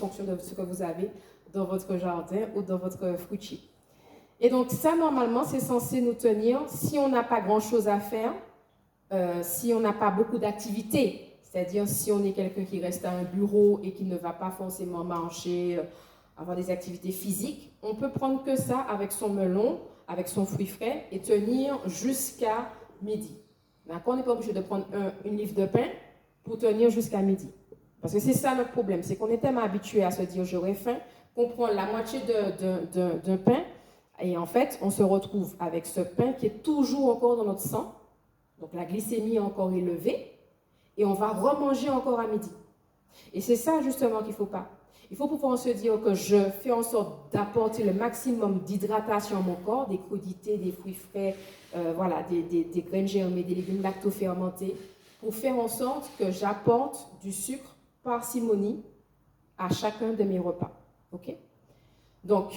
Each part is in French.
fonction de ce que vous avez dans votre jardin ou dans votre fruitier. Et donc ça, normalement, c'est censé nous tenir, si on n'a pas grand-chose à faire, si on n'a pas beaucoup d'activités, c'est-à-dire si on est quelqu'un qui reste à un bureau et qui ne va pas forcément marcher, avoir des activités physiques, on peut prendre que ça avec son melon, avec son fruit frais et tenir jusqu'à midi. D'accord? On n'est pas obligé de prendre une livre de pain pour tenir jusqu'à midi. Parce que c'est ça notre problème, c'est qu'on est tellement habitué à se dire j'aurai faim, qu'on prend la moitié d'un pain et en fait on se retrouve avec ce pain qui est toujours encore dans notre sang, donc la glycémie est encore élevée et on va remanger encore à midi. Et c'est ça justement qu'il ne faut pas. Il faut pouvoir se dire que je fais en sorte d'apporter le maximum d'hydratation à mon corps, des crudités, des fruits frais, voilà, des graines germées, des légumes lactofermentés, pour faire en sorte que j'apporte du sucre parcimonie à chacun de mes repas. Ok? Donc,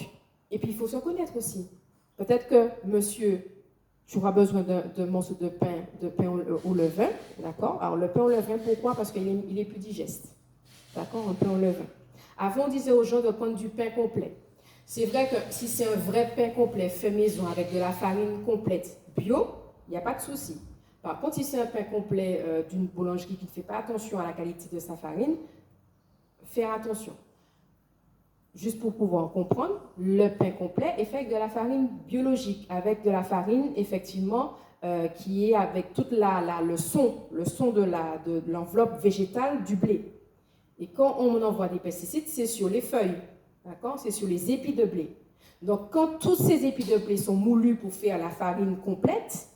et puis il faut se connaître aussi. Peut-être que, monsieur, tu auras besoin d'un morceau de pain au levain, d'accord? Alors le pain au levain, pourquoi? Parce qu'il est plus digeste. D'accord? Un pain au levain. Avant, on disait aux gens de prendre du pain complet. C'est vrai que si c'est un vrai pain complet fait maison avec de la farine complète bio, il n'y a pas de souci. Par contre, si c'est un pain complet d'une boulangerie qui ne fait pas attention à la qualité de sa farine, faire attention. Juste pour pouvoir comprendre, le pain complet est fait avec de la farine biologique, avec de la farine effectivement qui est avec toute le son de l'enveloppe végétale du blé. Et quand on envoie des pesticides, c'est sur les feuilles, d'accord? C'est sur les épis de blé. Donc, quand tous ces épis de blé sont moulus pour faire la farine complète,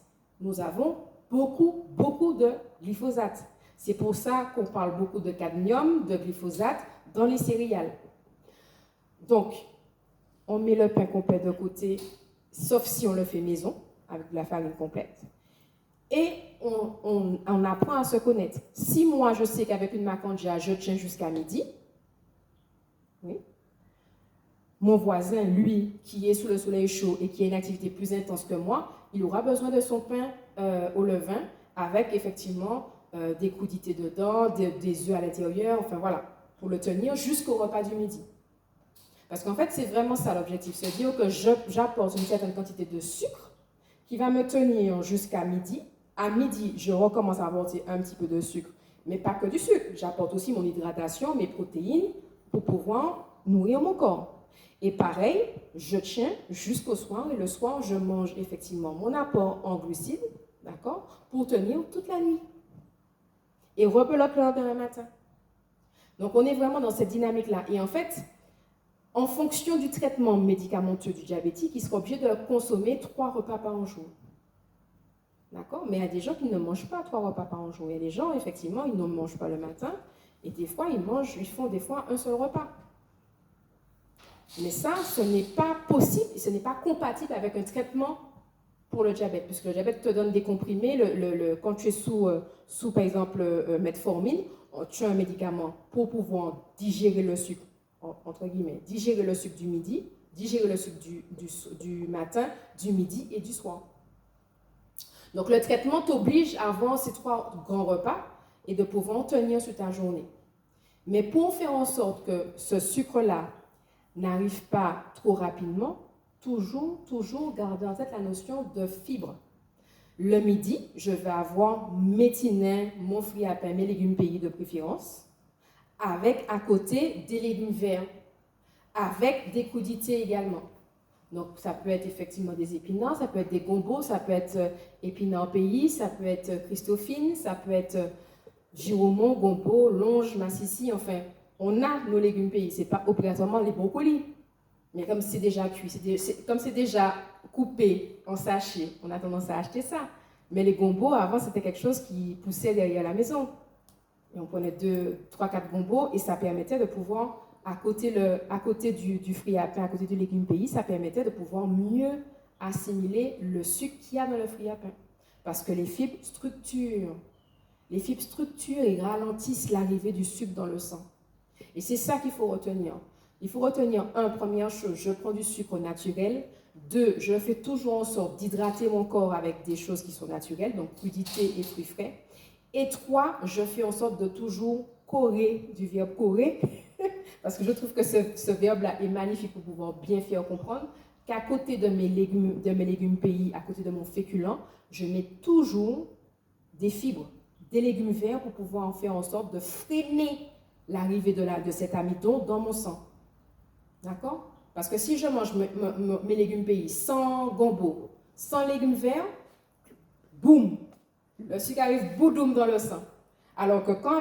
nous avons beaucoup de glyphosate. C'est pour ça qu'on parle beaucoup de cadmium, de glyphosate dans les céréales. Donc, on met le pain complet de côté, sauf si on le fait maison, avec de la farine complète. Et on apprend à se connaître. Si moi, je sais qu'avec une macandia, je tiens jusqu'à midi, oui, mon voisin, lui, qui est sous le soleil chaud et qui a une activité plus intense que moi, il aura besoin de son pain au levain avec effectivement des crudités dedans, des œufs à l'intérieur, enfin voilà, pour le tenir jusqu'au repas du midi. Parce qu'en fait, c'est vraiment ça l'objectif, c'est dire que j'apporte une certaine quantité de sucre qui va me tenir jusqu'à midi. À midi, je recommence à apporter un petit peu de sucre, mais pas que du sucre. J'apporte aussi mon hydratation, mes protéines pour pouvoir nourrir mon corps. Et pareil, je tiens jusqu'au soir et le soir, je mange effectivement mon apport en glucides, d'accord, pour tenir toute la nuit. Et rebelote le lendemain matin. Donc, on est vraiment dans cette dynamique-là. Et en fait, en fonction du traitement médicamenteux du diabétique, il sera obligé de consommer 3 repas par jour. D'accord? Mais il y a des gens qui ne mangent pas 3 repas par jour. Il y a des gens, effectivement, ils ne mangent pas le matin et des fois, ils font des fois un seul repas. Mais ça, ce n'est pas possible et ce n'est pas compatible avec un traitement pour le diabète. Puisque le diabète te donne des comprimés. Quand tu es sous par exemple, metformine, tu as un médicament pour pouvoir digérer le sucre, entre guillemets, digérer le sucre du midi, digérer le sucre du matin, du midi et du soir. Donc, le traitement t'oblige à avoir ces 3 grands repas et de pouvoir tenir sur ta journée. Mais pour faire en sorte que ce sucre-là n'arrive pas trop rapidement, toujours garder en tête la notion de fibre. Le midi, je vais avoir mes tinins, mon fruit à pain, mes légumes pays de préférence, avec à côté des légumes verts, avec des crudités également. Donc, ça peut être effectivement des épinards, ça peut être des gombos, ça peut être épinards pays, ça peut être christophine, ça peut être giromon, gombo, longe, massissi, enfin, on a nos légumes pays. Ce n'est pas obligatoirement les brocolis. Mais comme c'est déjà cuit, comme c'est déjà coupé en sachet, on a tendance à acheter ça. Mais les gombos, avant, c'était quelque chose qui poussait derrière la maison. Et on prenait 2, 3, 4 gombos et ça permettait de pouvoir, à côté du fruit à pain, à côté du légume pays, ça permettait de pouvoir mieux assimiler le sucre qu'il y a dans le fruit à pain. Parce que les fibres structurent et ralentissent l'arrivée du sucre dans le sang. Et c'est ça qu'il faut retenir. Il faut retenir, première chose, je prends du sucre naturel. 2, je fais toujours en sorte d'hydrater mon corps avec des choses qui sont naturelles, donc crudités et fruits frais. Et 3, je fais en sorte de toujours corer, du verbe corer, parce que je trouve que ce verbe-là est magnifique pour pouvoir bien faire comprendre qu'à côté de mes légumes pays, à côté de mon féculent, je mets toujours des fibres, des légumes verts pour pouvoir en faire en sorte de freiner l'arrivée de cet amidon dans mon sang. D'accord? Parce que si je mange mes légumes pays sans gombo, sans légumes verts, boum, le sucre arrive boudoum dans le sang. Alors que quand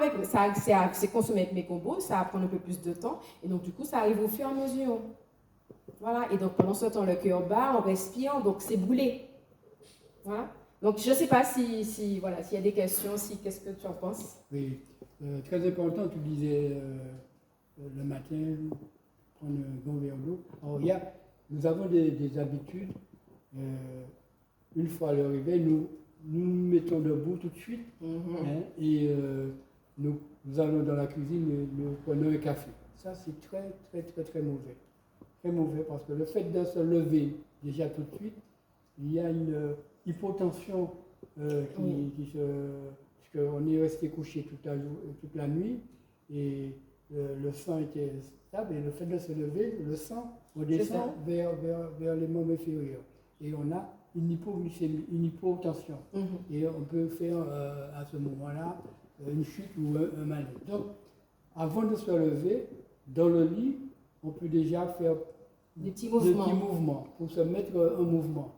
c'est consommé avec mes gombos, ça va prendre un peu plus de temps. Et donc, du coup, ça arrive au fur et à mesure. Voilà. Et donc, pendant ce temps, le cœur bat, on respire, donc c'est brûlé. Voilà. Donc, je ne sais pas s'il y a des questions, qu'est-ce que tu en penses? Oui, très important, tu disais le matin, prendre un bon verre d'eau. Alors, nous avons des habitudes. Une fois le réveil, nous mettons debout tout de suite et nous allons dans la cuisine, nous prenons un café. Ça, c'est très, très, très, très mauvais. Très mauvais parce que le fait de se lever déjà tout de suite, il y a une hypotension parce qu'on est resté couché toute la nuit et le sang était stable et le fait de se lever, le sang redescend vers les membres inférieurs. Et on a une hypoglycémie, une hypotension. Et on peut faire à ce moment-là une chute ou un malaise. Donc, avant de se lever, dans le lit, on peut déjà faire des petits mouvements pour se mettre en mouvement.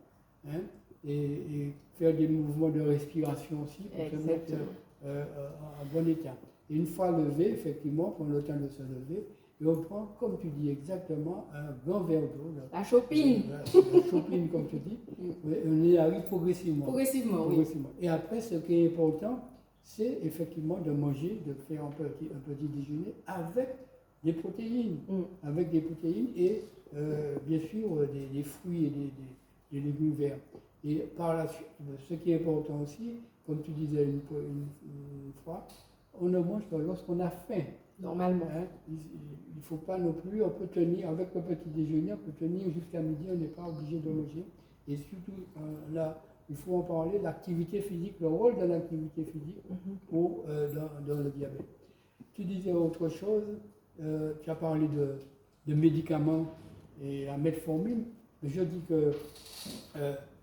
Hein, et faire des mouvements de respiration aussi pour se mettre en bon état. Et une fois levé, effectivement, prendre le temps de se lever, et on prend, comme tu dis exactement, un grand verre d'eau. La chopine. La chopine, comme tu dis. On y arrive progressivement. Progressivement. Et après, ce qui est important, c'est effectivement de manger, de faire un petit déjeuner avec des protéines. Avec des protéines et bien sûr des fruits et des légumes verts. Et par la suite, ce qui est important aussi, comme tu disais une fois, on ne mange que lorsqu'on a faim. Normalement. Hein, il ne faut pas non plus, on peut tenir, avec le petit déjeuner, on peut tenir jusqu'à midi, on n'est pas obligé de manger. Et surtout, là, il faut en parler, l'activité physique, le rôle de l'activité physique dans le diabète. Tu disais autre chose, tu as parlé de médicaments et la metformine, mais je dis que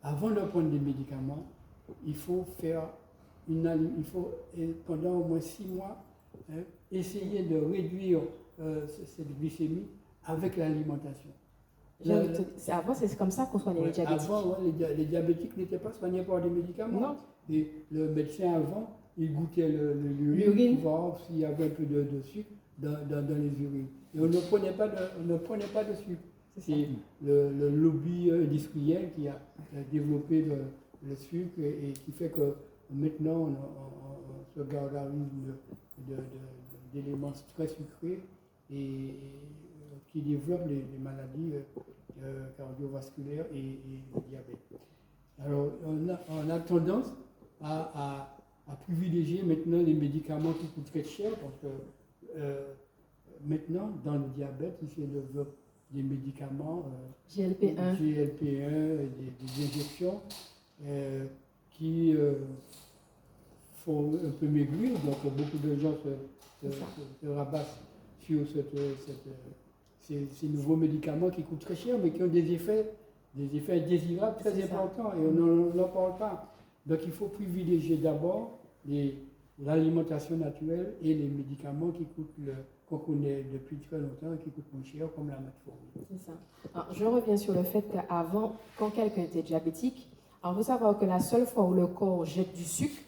avant de prendre des médicaments, il faut pendant au moins 6 mois, essayer de réduire cette glycémie avec l'alimentation. Avant, c'est comme ça qu'on soignait les diabétiques. Avant, les diabétiques n'étaient pas soignés par des médicaments. Non. Et le médecin avant, il goûtait l'urine pour voir s'il y avait un peu de sucre dans les urines. Et on ne prenait pas de sucre. C'est le lobby industriel qui a développé le sucre et qui fait que maintenant on se gargarise d'éléments très sucrés et qui développent les maladies cardiovasculaires et le diabète. Alors on a tendance à privilégier maintenant les médicaments qui coûtent très cher parce que maintenant dans le diabète il se développe des médicaments GLP-1, des injections qui font un peu maigrir, donc beaucoup de gens se rabattent sur ces nouveaux médicaments qui coûtent très cher mais qui ont des effets indésirables très importants et on n'en parle pas. Donc il faut privilégier d'abord l'alimentation naturelle et les médicaments qu'on connaît depuis très longtemps et qui coûtent moins cher, comme la metformine. C'est ça. Alors, je reviens sur le fait qu'avant, quand quelqu'un était diabétique, il faut savoir que la seule fois où le corps jette du sucre,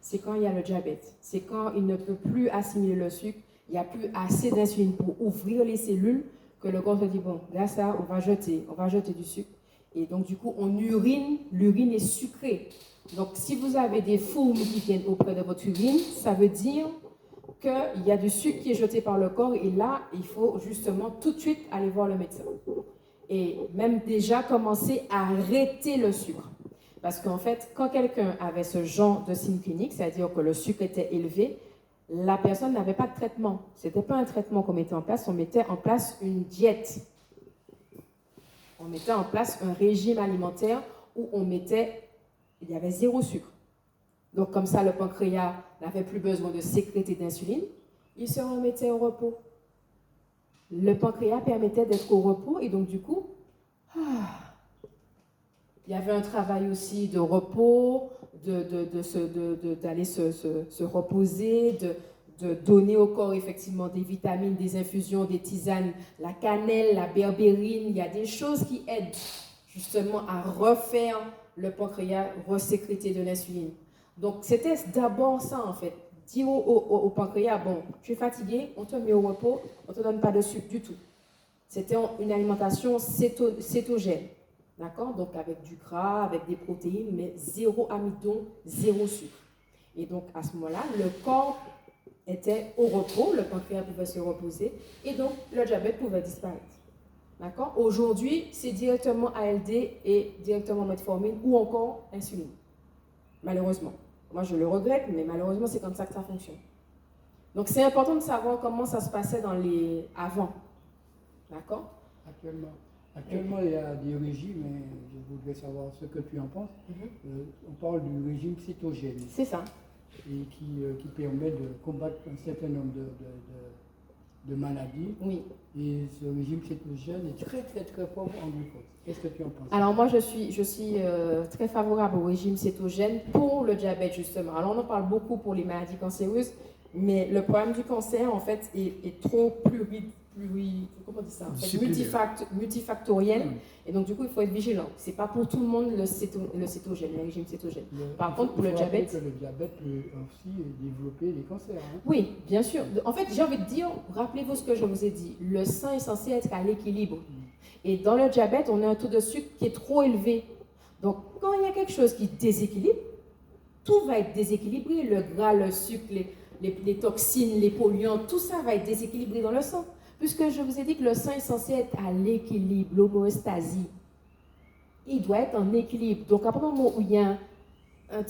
c'est quand il y a le diabète. C'est quand il ne peut plus assimiler le sucre, il n'y a plus assez d'insuline pour ouvrir les cellules, que le corps se dit, bon, là, ça, on va jeter du sucre. Et donc, du coup, l'urine est sucrée. Donc, si vous avez des fourmis qui viennent auprès de votre urine, ça veut dire qu'il y a du sucre qui est jeté par le corps et là, il faut justement tout de suite aller voir le médecin. Et même déjà commencer à arrêter le sucre. Parce qu'en fait, quand quelqu'un avait ce genre de signe clinique, c'est-à-dire que le sucre était élevé, la personne n'avait pas de traitement. Ce n'était pas un traitement qu'on mettait en place, on mettait en place une diète. On mettait en place un régime alimentaire où il y avait 0 sucre. Donc comme ça, le pancréas n'avait plus besoin de sécréter d'insuline, il se remettait au repos. Le pancréas permettait d'être au repos et donc du coup, il y avait un travail aussi de repos, d'aller se reposer, de donner au corps effectivement des vitamines, des infusions, des tisanes, la cannelle, la berbérine. Il y a des choses qui aident justement à refaire le pancréas, resécréter de l'insuline. Donc c'était d'abord ça en fait. Dire au pancréas, bon, tu es fatigué, on te met au repos, on ne te donne pas de sucre du tout. C'était une alimentation cétogène. D'accord? Donc avec du gras, avec des protéines, mais zéro amidon, zéro sucre. Et donc à ce moment-là, le corps était au repos, le pancréas pouvait se reposer, et donc le diabète pouvait disparaître. D'accord? Aujourd'hui, c'est directement ALD et directement metformine ou encore insuline. Malheureusement. Moi, je le regrette, mais malheureusement, c'est comme ça que ça fonctionne. Donc, c'est important de savoir comment ça se passait dans les avant. D'accord? Actuellement, il y a des régimes, et je voudrais savoir ce que tu en penses. On parle du régime cétogène. C'est ça. Et qui permet de combattre un certain nombre de maladies. Oui. Et ce régime cétogène est très, très, très pauvre en glucose. Qu'est-ce que tu en penses? Alors moi, je suis très favorable au régime cétogène pour le diabète, justement. Alors on en parle beaucoup pour les maladies cancéreuses, mais le problème du cancer, en fait, est trop multifactoriel. Et donc, du coup, il faut être vigilant. Ce n'est pas pour tout le monde le cétogène, le régime cétogène. Par contre, pour le diabète... Que le diabète peut aussi développer des cancers. Hein. Oui, bien sûr. En fait, j'ai envie de dire, rappelez-vous ce que je vous ai dit. Le sang est censé être à l'équilibre. Et dans le diabète, on a un taux de sucre qui est trop élevé. Donc, quand il y a quelque chose qui déséquilibre, tout va être déséquilibré. Le gras, le sucre, les toxines, les polluants, tout ça va être déséquilibré dans le sang. Puisque je vous ai dit que le sang est censé être à l'équilibre, l'homéostasie. Il doit être en équilibre. Donc, à partir du moment où il y a un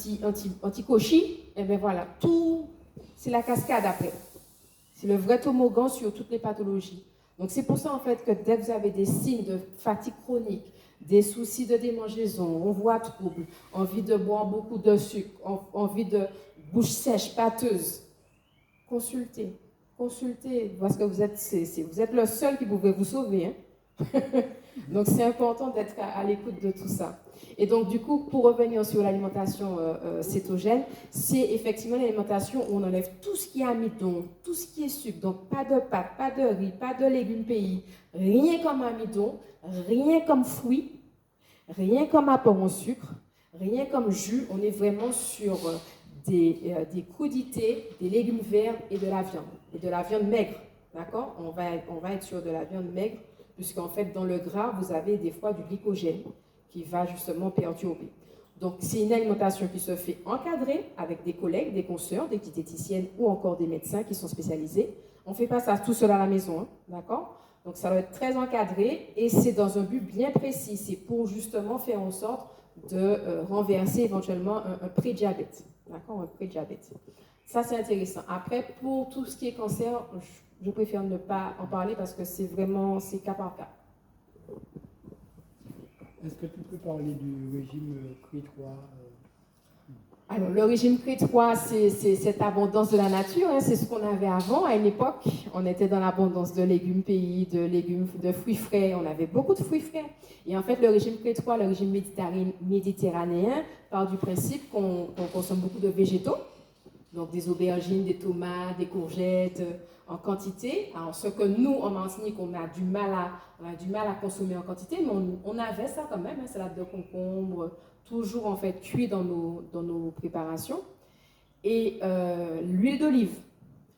anti-cochi, et bien voilà, tout, c'est la cascade après. C'est le vrai toboggan sur toutes les pathologies. Donc, c'est pour ça, en fait, que dès que vous avez des signes de fatigue chronique, des soucis de démangeaison, on voit trouble, envie de boire beaucoup de sucre, envie de bouche sèche, pâteuse, consultez, parce que vous êtes le seul qui pouvait vous sauver. Hein. Donc, c'est important d'être à l'écoute de tout ça. Et donc, du coup, pour revenir sur l'alimentation cétogène, c'est effectivement l'alimentation où on enlève tout ce qui est amidon, tout ce qui est sucre. Donc, pas de pâtes, pas de riz, pas de légumes pays, rien comme amidon, rien comme fruits, rien comme apport en sucre, rien comme jus. On est vraiment sur des crudités, des légumes verts et de la viande. Et de la viande maigre, d'accord? On va être sur de la viande maigre, puisqu'en fait, dans le gras, vous avez des fois du glycogène qui va justement perturber. Donc, c'est une alimentation qui se fait encadrée avec des collègues, des consoeurs, des diététiciennes ou encore des médecins qui sont spécialisés. On ne fait pas ça tout seul à la maison, hein, d'accord? Donc, ça doit être très encadré et c'est dans un but bien précis. C'est pour justement faire en sorte de renverser éventuellement un pré-diabète, d'accord? Un pré-diabète. Ça, c'est intéressant. Après, pour tout ce qui est cancer, je préfère ne pas en parler parce que c'est cas par cas. Est-ce que tu peux parler du régime CRI3 Alors, le régime CRI3, c'est cette abondance de la nature. Hein, c'est ce qu'on avait avant, à une époque. On était dans l'abondance de légumes pays, de fruits frais. On avait beaucoup de fruits frais. Et en fait, le régime CRI3, le régime méditerranéen, part du principe qu'on consomme beaucoup de végétaux. Donc, des aubergines, des tomates, des courgettes en quantité. Alors, ce que nous, en Martinique, on a du mal à consommer en quantité, mais on avait ça quand même, hein, salade de concombre, toujours en fait cuit dans nos préparations. Et l'huile d'olive.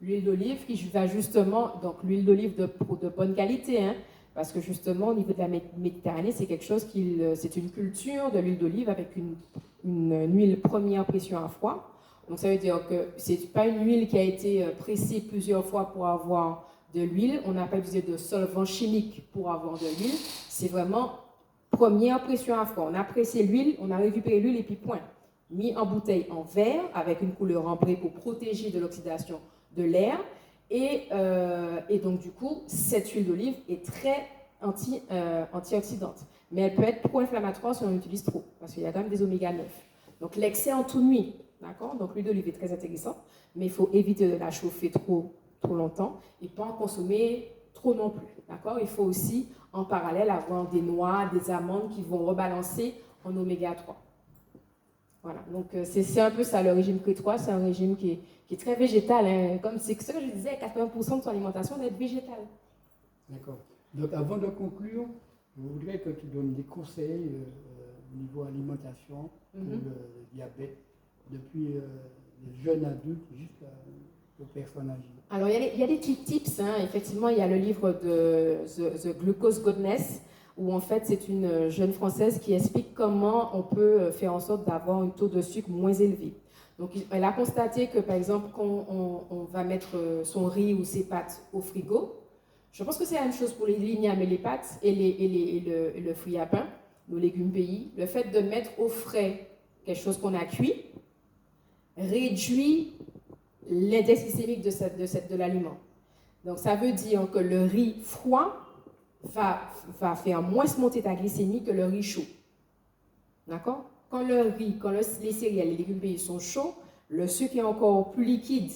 L'huile d'olive qui va justement, donc l'huile d'olive de bonne qualité, hein, parce que justement, au niveau de la Méditerranée, c'est quelque chose c'est une culture de l'huile d'olive avec une huile première pression à froid. Donc ça veut dire que ce n'est pas une huile qui a été pressée plusieurs fois pour avoir de l'huile. On n'a pas utilisé de solvant chimique pour avoir de l'huile. C'est vraiment première pression à froid. On a pressé l'huile, on a récupéré l'huile et puis point. Mis en bouteille en verre avec une couleur ambrée pour protéger de l'oxydation de l'air. Et donc du coup, cette huile d'olive est très antioxydante. Mais elle peut être pro-inflammatoire si on l'utilise trop, parce qu'il y a quand même des oméga 9. Donc l'excès en toute nuit. D'accord? Donc l'huile d'olive est très intéressante, mais il faut éviter de la chauffer trop longtemps et pas en consommer trop non plus. D'accord? Il faut aussi, en parallèle, avoir des noix, des amandes qui vont rebalancer en oméga 3. Voilà, donc c'est un peu ça, le régime K3, c'est un régime qui est très végétal, hein. Comme c'est ce que je disais, 80% de son alimentation doit être végétale. D'accord. Donc avant de conclure, je voudrais que tu donnes des conseils au niveau alimentation pour le diabète, depuis les jeunes adultes jusqu'aux personnes âgées. Alors il y a des petits tips, hein. Effectivement, il y a le livre de The Glucose Goddess, où en fait c'est une jeune Française qui explique comment on peut faire en sorte d'avoir un taux de sucre moins élevé. Donc elle a constaté que par exemple quand on va mettre son riz ou ses pâtes au frigo, je pense que c'est la même chose pour les lignames et les pâtes et le fruit à pain, nos légumes pays, le fait de mettre au frais quelque chose qu'on a cuit réduit l'index glycémique de l'aliment. Donc ça veut dire que le riz froid va faire moins monter ta glycémie que le riz chaud. D'accord? Quand les céréales, les légumes pays sont chauds, le sucre est encore plus liquide.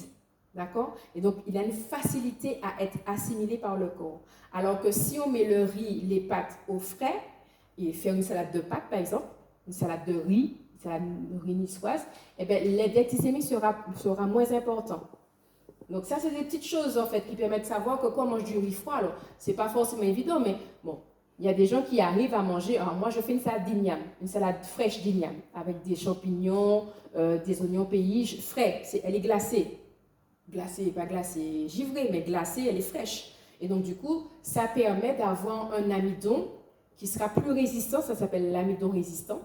D'accord? Et donc, il a une facilité à être assimilé par le corps. Alors que si on met le riz, les pâtes au frais, et faire une salade de pâtes, par exemple, une salade de riz, une salade de riz niçoise, eh bien, l'index glycémique sera moins important. Donc ça, c'est des petites choses, en fait, qui permettent de savoir que quand on mange du riz froid, alors, c'est pas forcément évident, mais bon, il y a des gens qui arrivent à manger. Alors moi, je fais une salade d'igname, une salade fraîche d'igname, avec des champignons, des oignons pays, frais. Elle est glacée. Glacée, pas glacée givrée, mais glacée, elle est fraîche. Et donc, du coup, ça permet d'avoir un amidon qui sera plus résistant, ça s'appelle l'amidon résistant,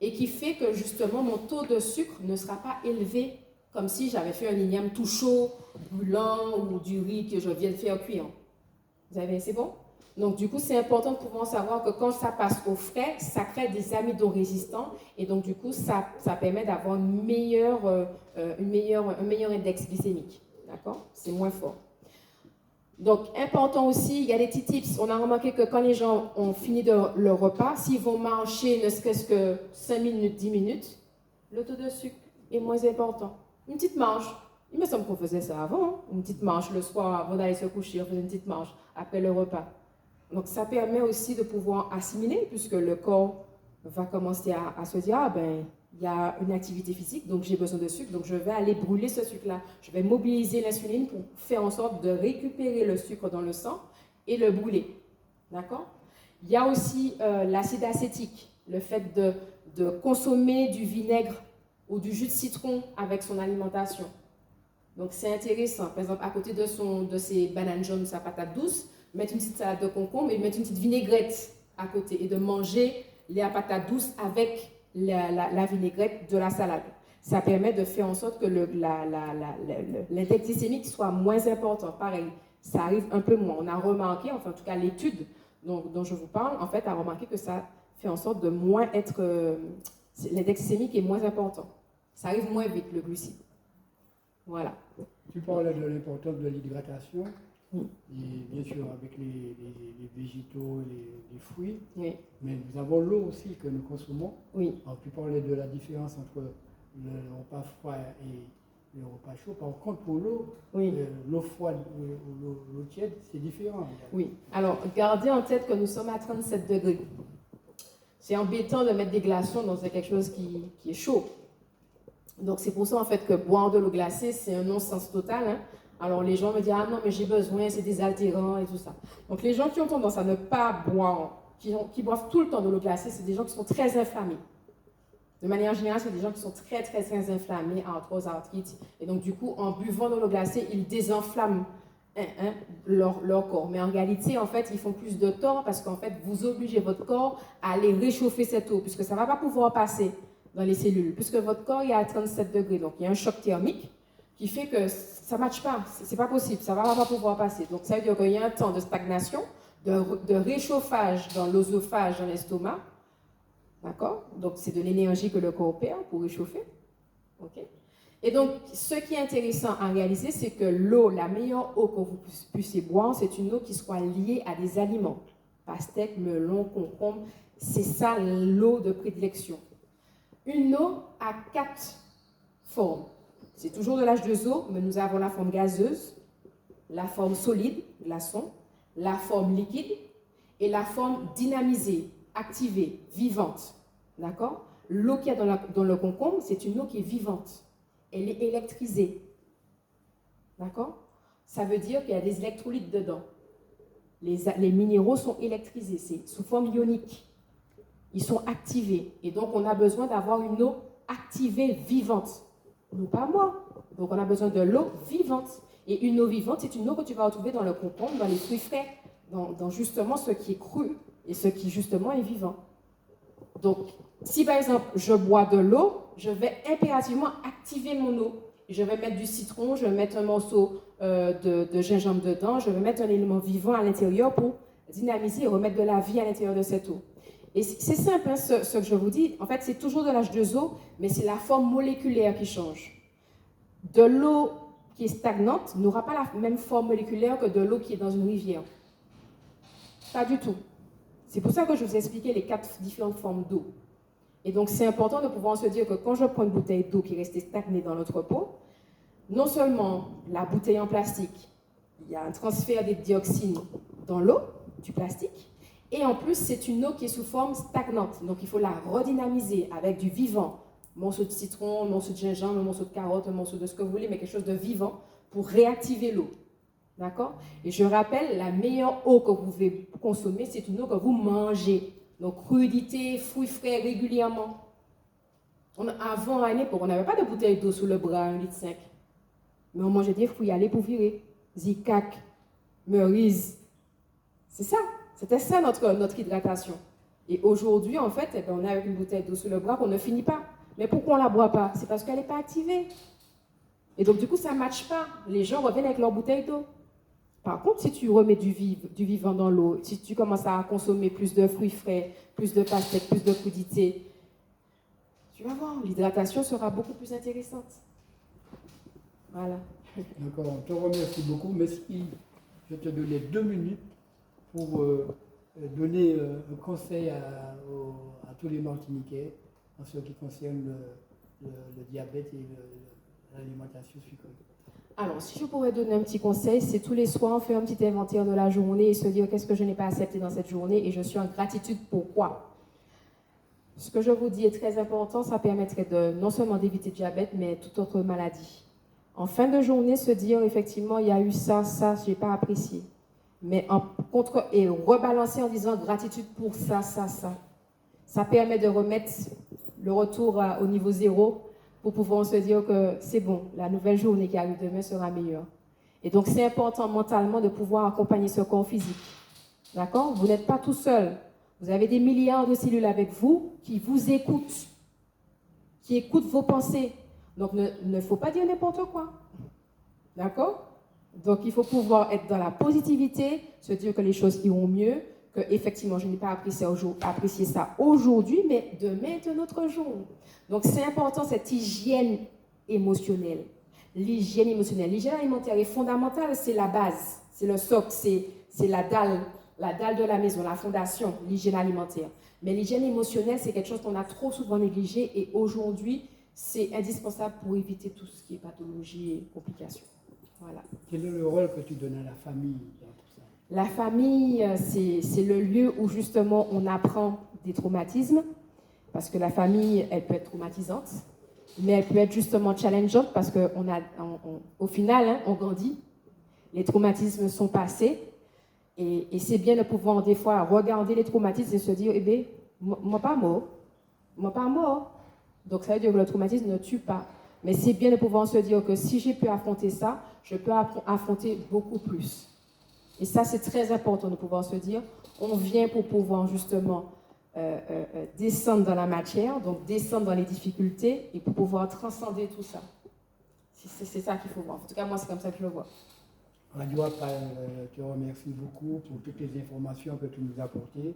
et qui fait que, justement, mon taux de sucre ne sera pas élevé, comme si j'avais fait un igname tout chaud, brûlant, ou du riz que je viens de faire cuire. C'est bon? Donc, du coup, c'est important de pouvoir savoir que quand ça passe au frais, ça crée des amidons résistants, et donc, du coup, ça permet d'avoir un meilleur index glycémique. D'accord? C'est moins fort. Donc, important aussi, il y a des petits tips. On a remarqué que quand les gens ont fini leur repas, s'ils vont marcher ne serait-ce que 5 minutes, 10 minutes, le taux de sucre est moins important. Une petite marche. Il me semble qu'on faisait ça avant, hein? Une petite marche le soir avant d'aller se coucher, on faisait une petite marche après le repas. Donc, ça permet aussi de pouvoir assimiler, puisque le corps va commencer à se dire, ah ben, il y a une activité physique, donc j'ai besoin de sucre, donc je vais aller brûler ce sucre-là. Je vais mobiliser l'insuline pour faire en sorte de récupérer le sucre dans le sang et le brûler. D'accord? Il y a aussi l'acide acétique, le fait de consommer du vinaigre ou du jus de citron avec son alimentation. Donc c'est intéressant. Par exemple, à côté de ses bananes jaunes, sa patate douce, mettre une petite salade de concombre et mettre une petite vinaigrette à côté et de manger les patates douces avec la vinaigrette de la salade. Ça permet de faire en sorte que l'index glycémique soit moins important. Pareil, ça arrive un peu moins. On a remarqué, enfin en tout cas l'étude dont je vous parle, en fait, a remarqué que ça fait en sorte de moins être... l'index glycémique est moins important. Ça arrive moins vite, le glucide. Voilà. Tu parlais de l'importance de l'hydratation, et bien sûr avec les végétaux, les fruits, mais nous avons l'eau aussi que nous consommons. Oui. Alors, tu parlais de la différence entre le repas froid et le repas chaud. Par contre, pour l'eau, l'eau froide ou l'eau tiède, c'est différent. Oui. Alors, gardez en tête que nous sommes à 37 degrés. C'est embêtant de mettre des glaçons dans quelque chose qui est chaud. Donc, c'est pour ça, en fait, que boire de l'eau glacée, c'est un non-sens total. Hein. Alors, les gens me disent « Ah non, mais j'ai besoin, c'est désaltérant et tout ça. » Donc, les gens qui ont tendance à ne pas boire, qui boivent tout le temps de l'eau glacée, c'est des gens qui sont très inflammés. De manière générale, c'est des gens qui sont très, très, très inflammés, arthrose, arthrite. Et donc, du coup, en buvant de l'eau glacée, ils désenflamment leur corps. Mais en réalité, en fait, ils font plus de tort parce qu'en fait, vous obligez votre corps à aller réchauffer cette eau, puisque ça ne va pas pouvoir passer dans les cellules, puisque votre corps est à 37 degrés. Donc, il y a un choc thermique qui fait que ça ne matche pas. C'est pas possible. Ça ne va pas pouvoir passer. Donc, ça veut dire qu'il y a un temps de stagnation, de réchauffage dans l'œsophage, dans l'estomac. D'accord? Donc, c'est de l'énergie que le corps perd pour réchauffer. OK? Et donc, ce qui est intéressant à réaliser, c'est que l'eau, la meilleure eau que vous puissiez boire, c'est une eau qui soit liée à des aliments. Pastèque, melon, concombre, c'est ça l'eau de prédilection. Une eau a 4 formes. C'est toujours de l'H2O, mais nous avons la forme gazeuse, la forme solide, glaçon, la forme liquide et la forme dynamisée, activée, vivante. D'accord? L'eau qu'il y a dans le concombre, c'est une eau qui est vivante. Elle est électrisée. D'accord? Ça veut dire qu'il y a des électrolytes dedans. Les minéraux sont électrisés, c'est sous forme ionique. Ils sont activés. Et donc, on a besoin d'avoir une eau activée, vivante. Non pas moi. Donc, on a besoin de l'eau vivante. Et une eau vivante, c'est une eau que tu vas retrouver dans le concombre, dans les fruits frais, dans justement ce qui est cru et ce qui justement est vivant. Donc, si par exemple, je bois de l'eau, je vais impérativement activer mon eau. Je vais mettre du citron, je vais mettre un morceau de gingembre dedans, je vais mettre un élément vivant à l'intérieur pour dynamiser et remettre de la vie à l'intérieur de cette eau. Et c'est simple, hein, ce que je vous dis. En fait, c'est toujours de l'H2O, mais c'est la forme moléculaire qui change. De l'eau qui est stagnante n'aura pas la même forme moléculaire que de l'eau qui est dans une rivière. Pas du tout. C'est pour ça que je vous ai expliqué les 4 différentes formes d'eau. Et donc, c'est important de pouvoir se dire que quand je prends une bouteille d'eau qui est restée stagnée dans notre pot, non seulement la bouteille en plastique, il y a un transfert des dioxines dans l'eau, du plastique, et en plus, c'est une eau qui est sous forme stagnante. Donc, il faut la redynamiser avec du vivant. Un morceau de citron, un morceau de gingembre, un morceau de carotte, un morceau de ce que vous voulez, mais quelque chose de vivant pour réactiver l'eau. D'accord? Et je rappelle, la meilleure eau que vous pouvez consommer, c'est une eau que vous mangez. Donc, crudité, fruits frais régulièrement. Avant, à une époque, on n'avait pas de bouteille d'eau sous le bras, 1,5 litre. Mais on mangeait des fruits à aller pour virer. Zikak, meurize. C'est ça. C'était ça notre hydratation. Et aujourd'hui, en fait, on a avec une bouteille d'eau sous le bras qu'on ne finit pas. Mais pourquoi on ne la boit pas? C'est parce qu'elle n'est pas activée. Et donc, du coup, ça ne matche pas. Les gens reviennent avec leur bouteille d'eau. Par contre, si tu remets du vivant dans l'eau, si tu commences à consommer plus de fruits frais, plus de pastèques, plus de crudité, tu vas voir, l'hydratation sera beaucoup plus intéressante. Voilà. D'accord, on te remercie beaucoup. Merci. Je te donnais 2 minutes pour donner un conseil à tous les Martiniquais en ce qui concerne le diabète et l'alimentation sucrée. Alors, si je pourrais donner un petit conseil, c'est tous les soirs, on fait un petit inventaire de la journée et se dire qu'est-ce que je n'ai pas accepté dans cette journée et je suis en gratitude pourquoi. Ce que je vous dis est très important, ça permettrait non seulement d'éviter le diabète, mais toute autre maladie. En fin de journée, se dire effectivement, il y a eu ça, je n'ai pas apprécié. Mais et rebalancer en disant gratitude pour ça. Ça permet de remettre le retour au niveau 0 pour pouvoir se dire que c'est bon, la nouvelle journée qui arrive demain sera meilleure. Et donc, c'est important mentalement de pouvoir accompagner ce corps physique. D'accord? Vous n'êtes pas tout seul. Vous avez des milliards de cellules avec vous qui vous écoutent, qui écoutent vos pensées. Donc, ne faut pas dire n'importe quoi. D'accord? Donc, il faut pouvoir être dans la positivité, se dire que les choses iront mieux, que effectivement, je n'ai pas apprécié ça aujourd'hui, mais demain est un autre jour. Donc, c'est important cette hygiène émotionnelle. L'hygiène émotionnelle. L'hygiène alimentaire est fondamentale, c'est la base, c'est le socle, c'est la dalle de la maison, la fondation, l'hygiène alimentaire. Mais l'hygiène émotionnelle, c'est quelque chose qu'on a trop souvent négligé et aujourd'hui, c'est indispensable pour éviter tout ce qui est pathologie et complications. Voilà. Quel est le rôle que tu donnes à la famille dans tout ça? La famille, c'est le lieu où justement on apprend des traumatismes, parce que la famille, elle peut être traumatisante, mais elle peut être justement challengeante parce qu'au final, hein, on grandit, les traumatismes sont passés, et c'est bien de pouvoir des fois regarder les traumatismes et se dire, eh bien, moi pas mort. Donc ça veut dire que le traumatisme ne tue pas. Mais c'est bien de pouvoir se dire que si j'ai pu affronter ça, je peux affronter beaucoup plus. Et ça, c'est très important de pouvoir se dire, on vient pour pouvoir justement descendre dans la matière, donc descendre dans les difficultés et pour pouvoir transcender tout ça. C'est ça qu'il faut voir. En tout cas, moi, c'est comme ça que je le vois. Radio Apal te remercie beaucoup pour toutes les informations que tu nous as apportées.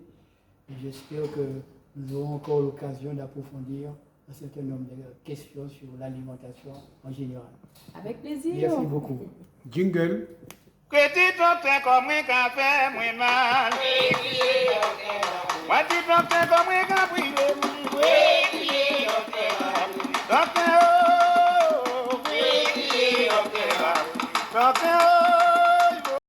Et j'espère que nous aurons encore l'occasion d'approfondir un certain nombre de questions sur l'alimentation en général. Avec plaisir. Merci beaucoup. Jingle. Que tu t'obtiens comme un café, moi mal. Moi tu t'obtiens comme un café, docteur, oh, docteur, oh.